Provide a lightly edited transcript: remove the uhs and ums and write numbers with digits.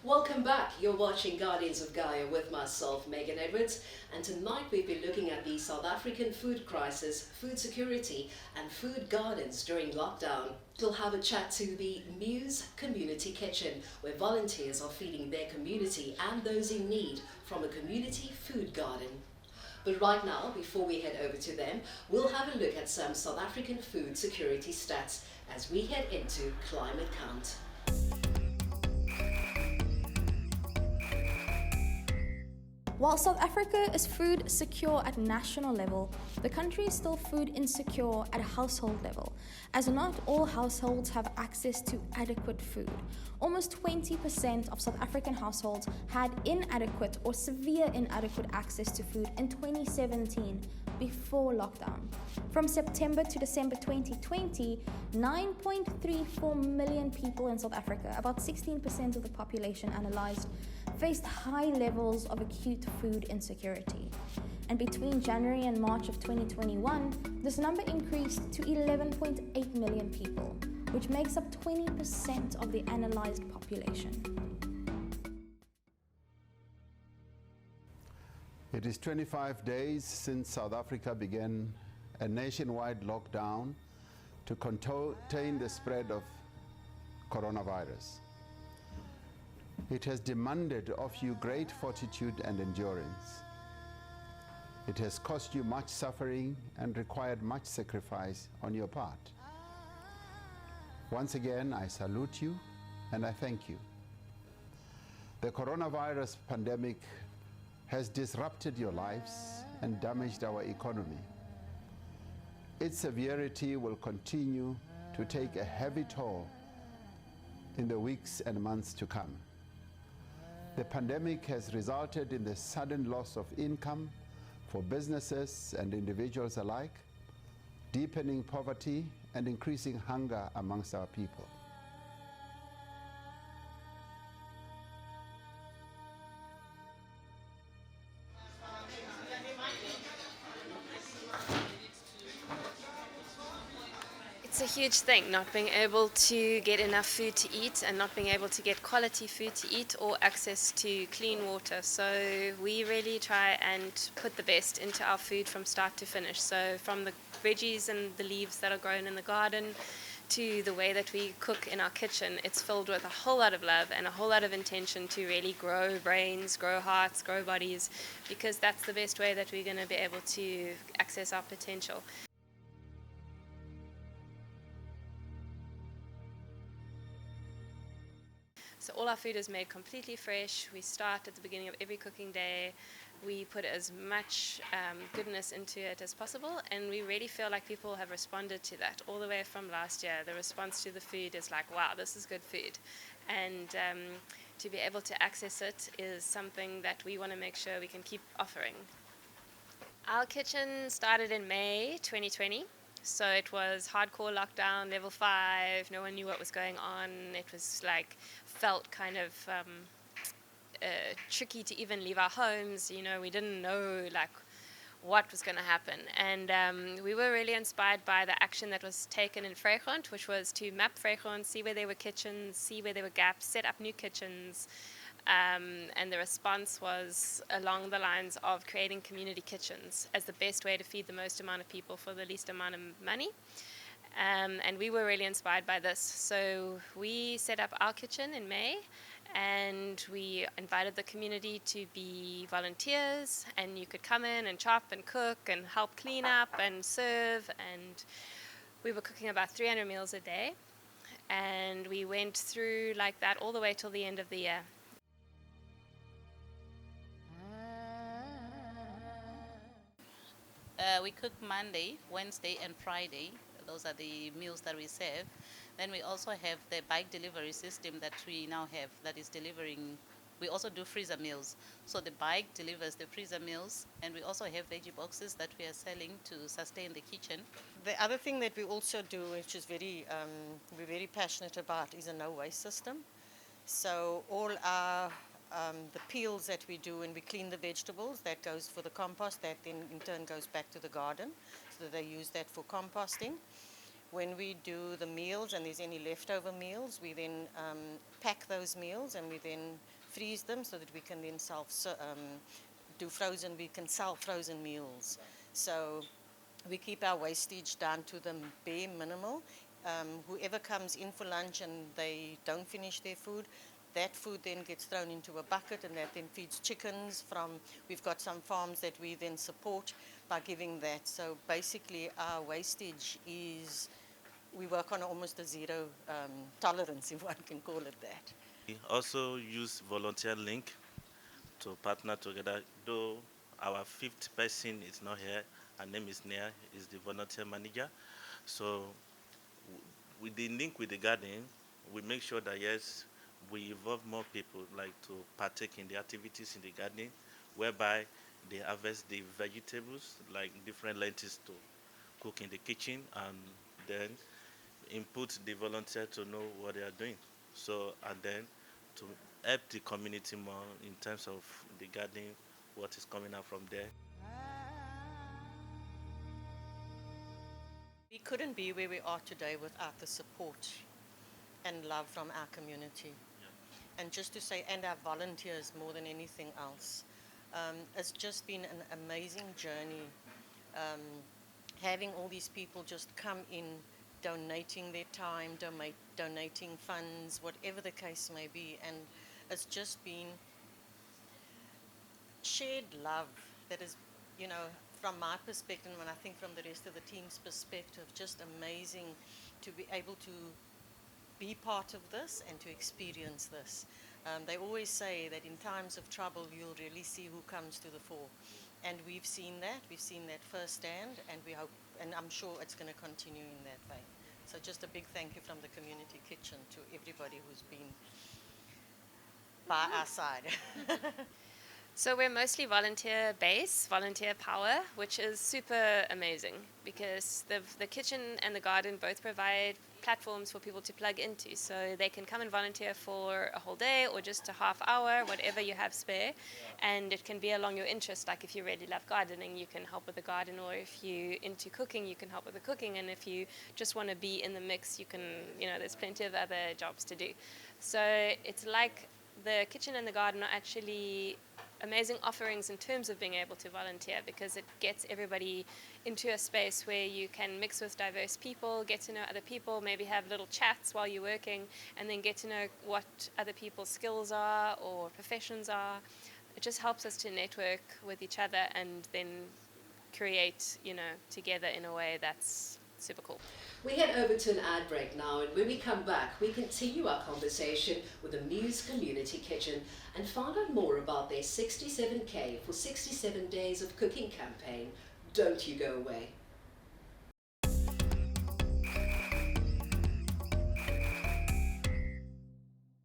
Welcome back. You're watching Guardians of Gaia with myself, Megan Edwards, and tonight we'll be looking at the South African food crisis, food security, and food gardens during lockdown. We'll have a chat to the Muiz Community Kitchen, where volunteers are feeding their community and those in need from a community food garden. But right now, before we head over to them, we'll have a look at some South African food security stats as we head into Climate Count. While South Africa is food secure at national level, the country is still food insecure at a household level, as not all households have access to adequate food. Almost 20% of South African households had inadequate or severe inadequate access to food in 2017 before lockdown. From September to December 2020, 9.34 million people in South Africa, about 16% of the population analysed, faced high levels of acute food insecurity. And between January and March of 2021, this number increased to 11.8 million people, which makes up 20% of the analysed population. It is 25 days since South Africa began a nationwide lockdown to contain the spread of coronavirus. It has demanded of you great fortitude and endurance. It has cost you much suffering and required much sacrifice on your part. Once again, I salute you and I thank you. The coronavirus pandemic has disrupted your lives and damaged our economy. Its severity will continue to take a heavy toll in the weeks and months to come. The pandemic has resulted in the sudden loss of income for businesses and individuals alike, deepening poverty and increasing hunger amongst our people. It's a huge thing, not being able to get enough food to eat and not being able to get quality food to eat or access to clean water. So we really try and put the best into our food from start to finish. So from the veggies and the leaves that are grown in the garden to the way that we cook in our kitchen, it's filled with a whole lot of love and a whole lot of intention to really grow brains, grow hearts, grow bodies, because that's the best way that we're going to be able to access our potential. So all our food is made completely fresh. We start at the beginning of every cooking day. We put as much goodness into it as possible, and we really feel like people have responded to that. All the way from last year, the response to the food is like, wow, this is good food. And to be able to access it is something that we want to make sure we can keep offering. Our kitchen started in May 2020. So it was hardcore lockdown, level 5, no one knew what was going on. It was like, felt kind of tricky to even leave our homes. You know, we didn't know like what was going to happen. And we were really inspired by the action that was taken in Vrygrond, which was to map Vrygrond, see where there were kitchens, see where there were gaps, set up new kitchens. And the response was along the lines of creating community kitchens as the best way to feed the most amount of people for the least amount of money. And we were really inspired by this. So we set up our kitchen in May, and we invited the community to be volunteers, and you could come in and chop and cook and help clean up and serve. And we were cooking about 300 meals a day, and we went through like that all the way till the end of the year. We cook Monday, Wednesday, and Friday. Those are the meals that we serve. Then we also have the bike delivery system that we now have that is delivering. We also do freezer meals. So the bike delivers the freezer meals, and we also have veggie boxes that we are selling to sustain the kitchen. The other thing that we also do, which is we're very passionate about, is a no-waste system. So all our the peels that we do, and we clean the vegetables, that goes for the compost, that then in turn goes back to the garden, so that they use that for composting. When we do the meals and there's any leftover meals, we then pack those meals and we then freeze them so that we can then we can sell frozen meals. So we keep our wastage down to the bare minimal. Whoever comes in for lunch and they don't finish their food, that food then gets thrown into a bucket and that then feeds chickens we've got some farms that we then support by giving that. So basically our wastage we work on almost a zero tolerance, if one can call it that. We also use volunteer link to partner together, though our fifth person is not here. Her name is Nia, is the volunteer manager. So with the link with the garden, we make sure that yes, we involve more people like to partake in the activities in the garden, whereby they harvest the vegetables like different lentils to cook in the kitchen, and then input the volunteer to know what they are doing. So, and then to help the community more in terms of the garden, what is coming out from there. We couldn't be where we are today without the support and love from our community. Yeah. And just to say, and our volunteers more than anything else. It's just been an amazing journey. Having all these people just come in, donating their time, donating funds, whatever the case may be. And it's just been shared love that is, from my perspective, and I think from the rest of the team's perspective, just amazing to be able to be part of this and to experience this. They always say that in times of trouble, you'll really see who comes to the fore. And we've seen that firsthand, and we hope, and I'm sure it's going to continue in that vein. So just a big thank you from the community kitchen to everybody who's been by our side. So we're mostly volunteer base, volunteer power, which is super amazing because the kitchen and the garden both provide platforms for people to plug into. So they can come and volunteer for a whole day or just a half hour, whatever you have spare. And it can be along your interest. Like if you really love gardening, you can help with the garden, or if you're into cooking, you can help with the cooking. And if you just want to be in the mix, you can, there's plenty of other jobs to do. So it's like the kitchen and the garden are actually amazing offerings in terms of being able to volunteer, because it gets everybody into a space where you can mix with diverse people, get to know other people, maybe have little chats while you're working, and then get to know what other people's skills are or professions are. It just helps us to network with each other and then create, together in a way that's super cool. We head over to an ad break now, and when we come back, we continue our conversation with the Muiz Community Kitchen and find out more about their 67K for 67 Days of Cooking campaign. Don't you go away.